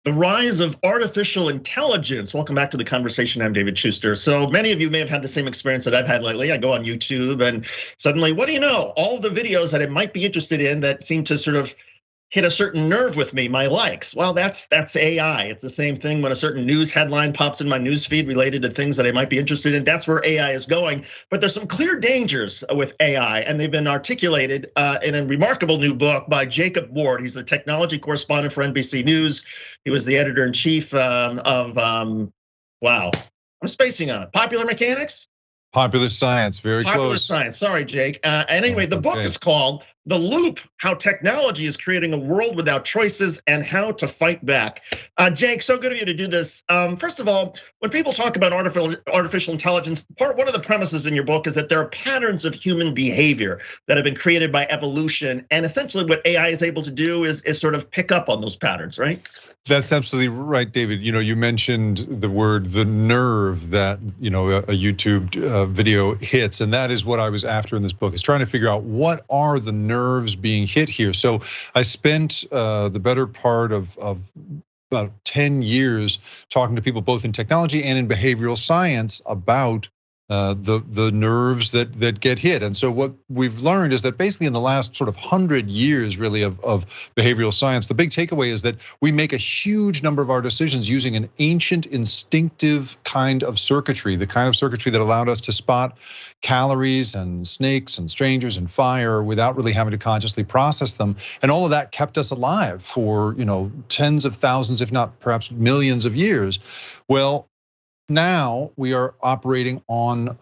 The rise of artificial intelligence. Welcome back to the conversation. I'm David Schuster. So many of you may have had the same experience that I've had lately. I go on YouTube and suddenly, what do you know? All the videos that I might be interested in that seem to sort of hit a certain nerve with me, my likes. Well, that's AI. It's the same thing when a certain news headline pops in my news feed related to things that I might be interested in. That's where AI is going. But there's some clear dangers with AI, and they've been articulated in a remarkable new book by Jacob Ward. He's the technology correspondent for NBC News. He was the editor-in-chief of wow, I'm spacing on it. Popular Mechanics? Popular Science, very Popular close. Science, sorry, Jake. And anyway, the book is called The Loop, How Technology is Creating a World Without Choices and How to Fight Back. Jake, so good of you to do this. First of all, when people talk about artificial intelligence, one of the premises in your book is that there are patterns of human behavior that have been created by evolution. And essentially what AI is able to do is sort of pick up on those patterns, right? That's absolutely right, David. You mentioned the nerve that a YouTube video hits, and that is what I was after in this book, is trying to figure out what are the nerves being hit here. So I spent the better part of about 10 years talking to people both in technology and in behavioral science about the nerves that get hit. And so what we've learned is that basically in the last sort of 100 years really of behavioral science, the big takeaway is that we make a huge number of our decisions using an ancient instinctive kind of circuitry, the kind of circuitry that allowed us to spot calories and snakes and strangers and fire without really having to consciously process them. And all of that kept us alive for tens of thousands, if not perhaps millions of years. Well, now we are operating on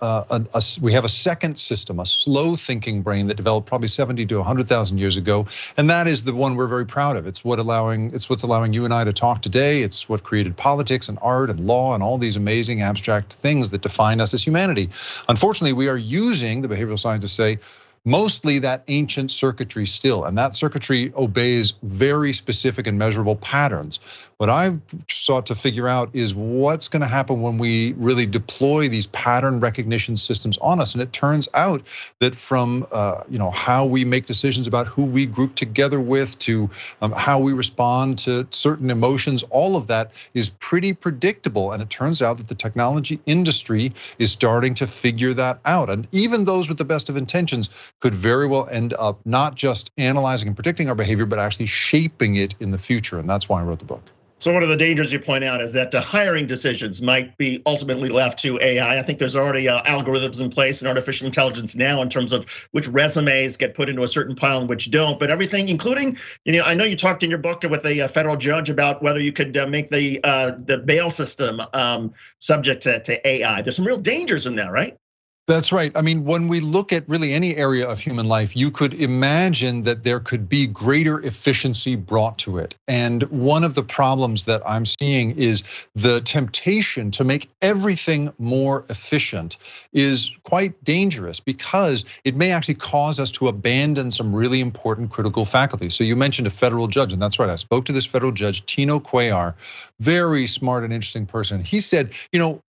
we have a second system, a slow thinking brain that developed probably 70 to 100,000 years ago, and that is the one we're very proud of. It's what's allowing you and I to talk today. It's what created politics and art and law and all these amazing abstract things that define us as humanity. Unfortunately, we are using, the behavioral scientists say, mostly that ancient circuitry still, and that circuitry obeys very specific and measurable patterns. What I've sought to figure out is what's gonna happen when we really deploy these pattern recognition systems on us. And it turns out that from how we make decisions about who we group together with to how we respond to certain emotions, all of that is pretty predictable. And it turns out that the technology industry is starting to figure that out. And even those with the best of intentions could very well end up not just analyzing and predicting our behavior, but actually shaping it in the future. And that's why I wrote the book. So one of the dangers you point out is that the hiring decisions might be ultimately left to AI. I think there's already algorithms in place in artificial intelligence now in terms of which resumes get put into a certain pile and which don't. But everything, including, I know you talked in your book with a federal judge about whether you could make the bail system subject to AI. There's some real dangers in that, right? That's right. I mean, when we look at really any area of human life, you could imagine that there could be greater efficiency brought to it. And one of the problems that I'm seeing is the temptation to make everything more efficient is quite dangerous because it may actually cause us to abandon some really important critical faculties. So you mentioned a federal judge, and that's right. I spoke to this federal judge, Tino Cuellar, very smart and interesting person. He said,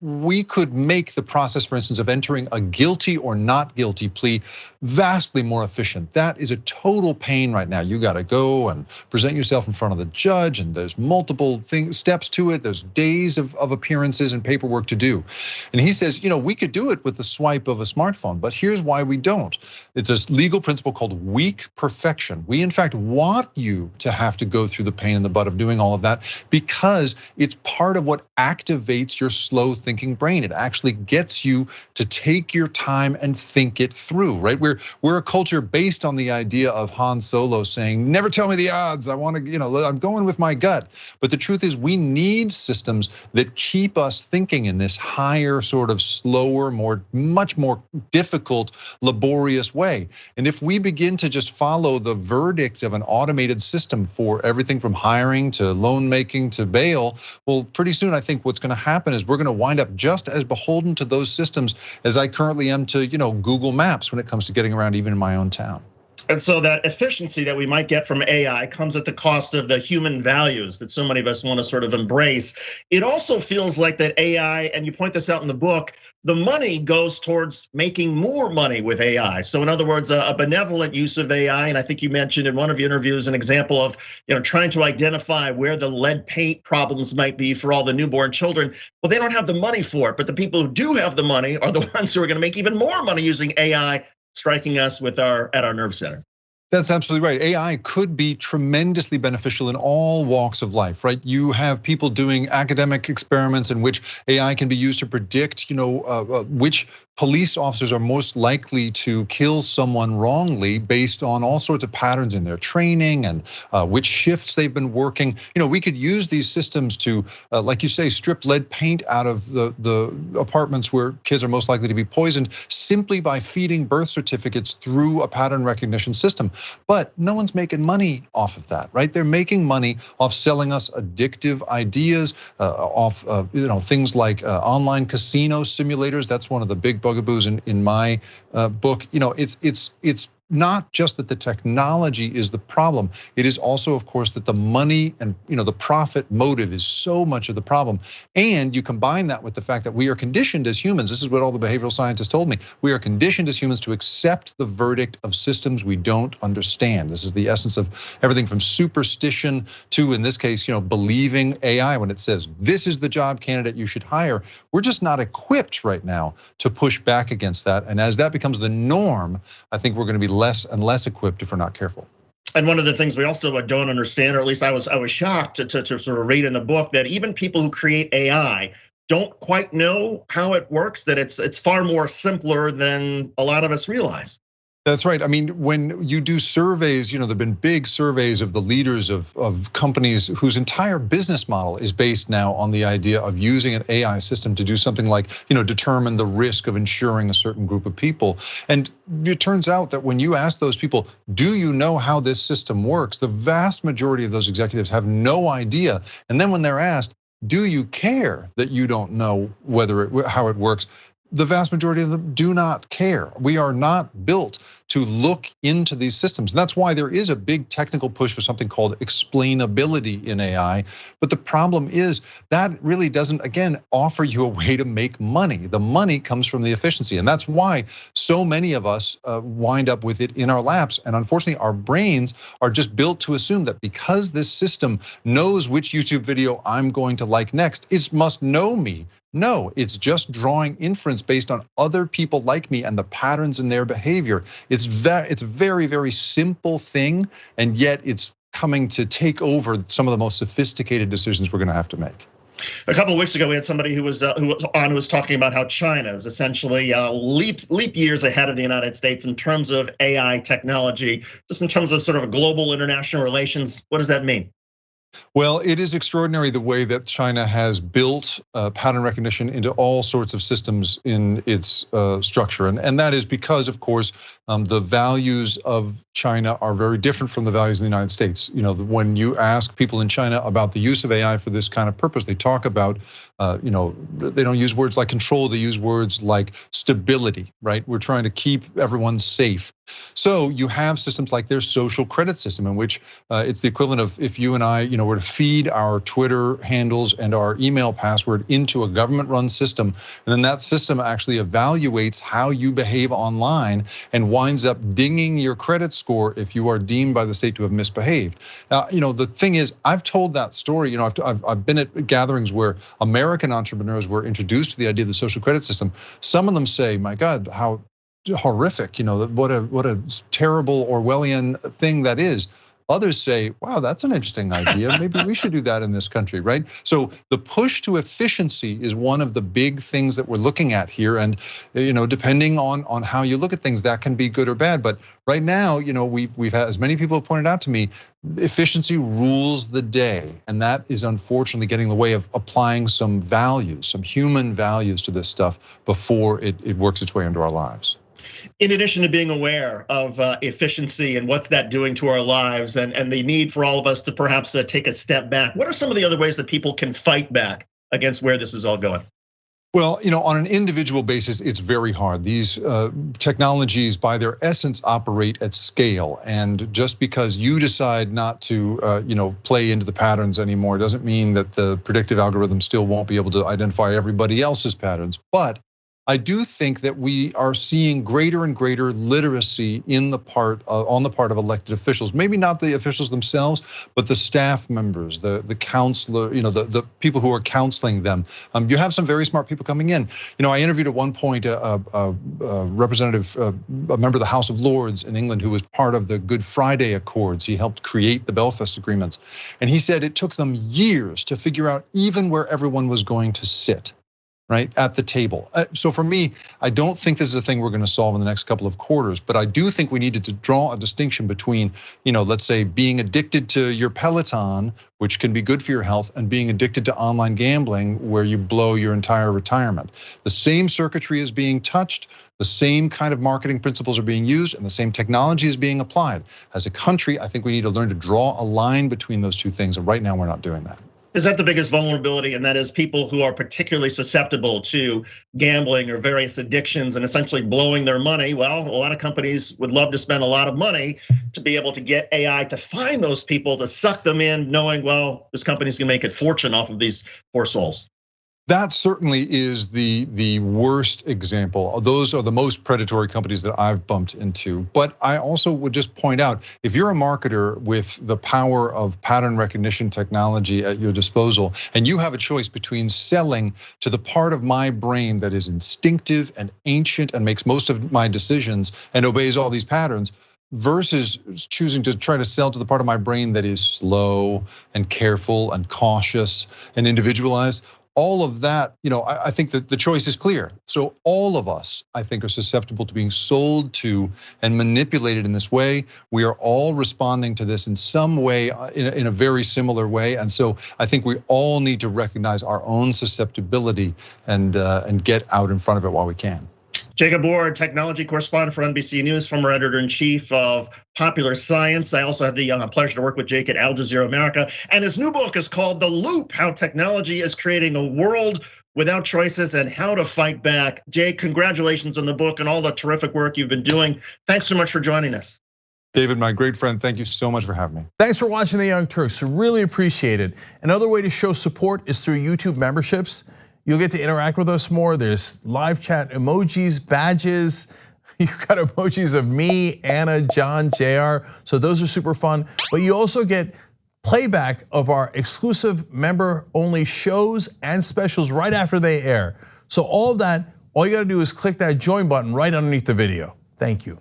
we could make the process, for instance, of entering a guilty or not guilty plea vastly more efficient. That is a total pain right now. You got to go and present yourself in front of the judge, and there's multiple steps to it. There's days of appearances and paperwork to do. And he says, we could do it with the swipe of a smartphone, but here's why we don't. It's a legal principle called weak perfection. We in fact want you to have to go through the pain in the butt of doing all of that because it's part of what activates your slow thinking brain. It actually gets you to take your time and think it through, right? We're a culture based on the idea of Han Solo saying, never tell me the odds. I want to, I'm going with my gut. But the truth is we need systems that keep us thinking in this higher, sort of slower, much more difficult, laborious way. And if we begin to just follow the verdict of an automated system for everything from hiring to loan making to bail, well, pretty soon I think what's going to happen is we're going to wind up just as beholden to those systems as I currently am to Google Maps when it comes to getting around even in my own town. And so that efficiency that we might get from AI comes at the cost of the human values that so many of us want to sort of embrace. It also feels like that AI, and you point this out in the book, the money goes towards making more money with AI. So in other words, a benevolent use of AI, and I think you mentioned in one of your interviews an example of trying to identify where the lead paint problems might be for all the newborn children. Well, they don't have the money for it, but the people who do have the money are the ones who are going to make even more money using AI, striking us at our nerve center. That's absolutely right. AI could be tremendously beneficial in all walks of life, right? You have people doing academic experiments in which AI can be used to predict, which police officers are most likely to kill someone wrongly based on all sorts of patterns in their training and which shifts they've been working. We could use these systems to, like you say, strip lead paint out of the apartments where kids are most likely to be poisoned simply by feeding birth certificates through a pattern recognition system. But no one's making money off of that, right? They're making money off selling us addictive ideas, off things like online casino simulators. That's one of the big bugaboos in my book. It's not just that the technology is the problem. It is also, of course, that the money and the profit motive is so much of the problem. And you combine that with the fact that we are conditioned as humans. This is what all the behavioral scientists told me. We are conditioned as humans to accept the verdict of systems we don't understand. This is the essence of everything from superstition to, in this case, believing AI when it says this is the job candidate you should hire. We're just not equipped right now to push back against that. And as that becomes the norm, I think we're going to be less and less equipped if we're not careful. And one of the things we also don't understand, or at least I was shocked to sort of read in the book, that even people who create AI don't quite know how it works, that it's far more simpler than a lot of us realize. That's right. I mean, when you do surveys, there've been big surveys of the leaders of companies whose entire business model is based now on the idea of using an AI system to do something like, determine the risk of insuring a certain group of people. And it turns out that when you ask those people, do you know how this system works? The vast majority of those executives have no idea. And then when they're asked, do you care that you don't know how it works? The vast majority of them do not care. We are not built to look into these systems. And that's why there is a big technical push for something called explainability in AI. But the problem is that really doesn't, again, offer you a way to make money. The money comes from the efficiency. And that's why so many of us wind up with it in our laps. And unfortunately, our brains are just built to assume that because this system knows which YouTube video I'm going to like next, it must know me. No, it's just drawing inference based on other people like me and the patterns in their behavior. It's a very, very simple thing, and yet it's coming to take over some of the most sophisticated decisions we're gonna have to make. A couple of weeks ago, we had somebody who was talking about how China is essentially leap years ahead of the United States in terms of AI technology, just in terms of sort of global international relations. What does that mean? Well, it is extraordinary the way that China has built pattern recognition into all sorts of systems in its structure. And that is because, of course, the values of China are very different from the values in the United States. When you ask people in China about the use of AI for this kind of purpose, they talk about, they don't use words like control, they use words like stability, right? We're trying to keep everyone safe. So you have systems like their social credit system, in which it's the equivalent of if you and I, were to feed our Twitter handles and our email password into a government-run system, and then that system actually evaluates how you behave online and winds up dinging your credit score if you are deemed by the state to have misbehaved. Now, the thing is, I've told that story. I've been at gatherings where American entrepreneurs were introduced to the idea of the social credit system. Some of them say, "My God, how horrific! What a terrible Orwellian thing that is." Others say, wow, that's an interesting idea. Maybe we should do that in this country, right? So the push to efficiency is one of the big things that we're looking at here. And depending on how you look at things, that can be good or bad. But right now, we've had, as many people have pointed out to me, efficiency rules the day. And that is unfortunately getting in the way of applying some values, some human values to this stuff before it works its way into our lives. In addition to being aware of efficiency and what's that doing to our lives, and the need for all of us to perhaps take a step back, what are some of the other ways that people can fight back against where this is all going? Well, on an individual basis, it's very hard. These technologies, by their essence, operate at scale. And just because you decide not to play into the patterns anymore doesn't mean that the predictive algorithm still won't be able to identify everybody else's patterns. But I do think that we are seeing greater and greater literacy on the part of elected officials. Maybe not the officials themselves, but the staff members, the counselor, the people who are counseling them. You have some very smart people coming in. I interviewed at one point a representative, a member of the House of Lords in England who was part of the Good Friday Accords. He helped create the Belfast Agreements, and he said it took them years to figure out even where everyone was going to sit. Right at the table. So for me, I don't think this is a thing we're going to solve in the next couple of quarters, but I do think we needed to draw a distinction between, let's say being addicted to your Peloton, which can be good for your health, and being addicted to online gambling where you blow your entire retirement. The same circuitry is being touched, the same kind of marketing principles are being used, and the same technology is being applied. As a country, I think we need to learn to draw a line between those two things, and right now we're not doing that. Is that the biggest vulnerability? And that is people who are particularly susceptible to gambling or various addictions and essentially blowing their money. Well, a lot of companies would love to spend a lot of money to be able to get AI to find those people, to suck them in, knowing, well, this company's gonna make a fortune off of these poor souls. That certainly is the worst example. Those are the most predatory companies that I've bumped into. But I also would just point out, if you're a marketer with the power of pattern recognition technology at your disposal, and you have a choice between selling to the part of my brain that is instinctive and ancient and makes most of my decisions and obeys all these patterns, versus choosing to try to sell to the part of my brain that is slow and careful and cautious and individualized, all of that, I think that the choice is clear. So all of us, I think, are susceptible to being sold to and manipulated in this way. We are all responding to this in some way, in a very similar way. And so I think we all need to recognize our own susceptibility and get out in front of it while we can. Jacob Ward, technology correspondent for NBC News, former editor-in-chief of Popular Science. I also had the pleasure to work with Jake at Al Jazeera America. And his new book is called The Loop: How Technology is Creating a World Without Choices and How to Fight Back. Jake, congratulations on the book and all the terrific work you've been doing. Thanks so much for joining us. David, my great friend, thank you so much for having me. Thanks for watching The Young Turks, really appreciate it. Another way to show support is through YouTube memberships. You'll get to interact with us more. There's live chat emojis, badges. You've got emojis of me, Anna, John, JR. So those are super fun. But you also get playback of our exclusive member-only shows and specials right after they air. So all of that, all you gotta do is click that join button right underneath the video. Thank you.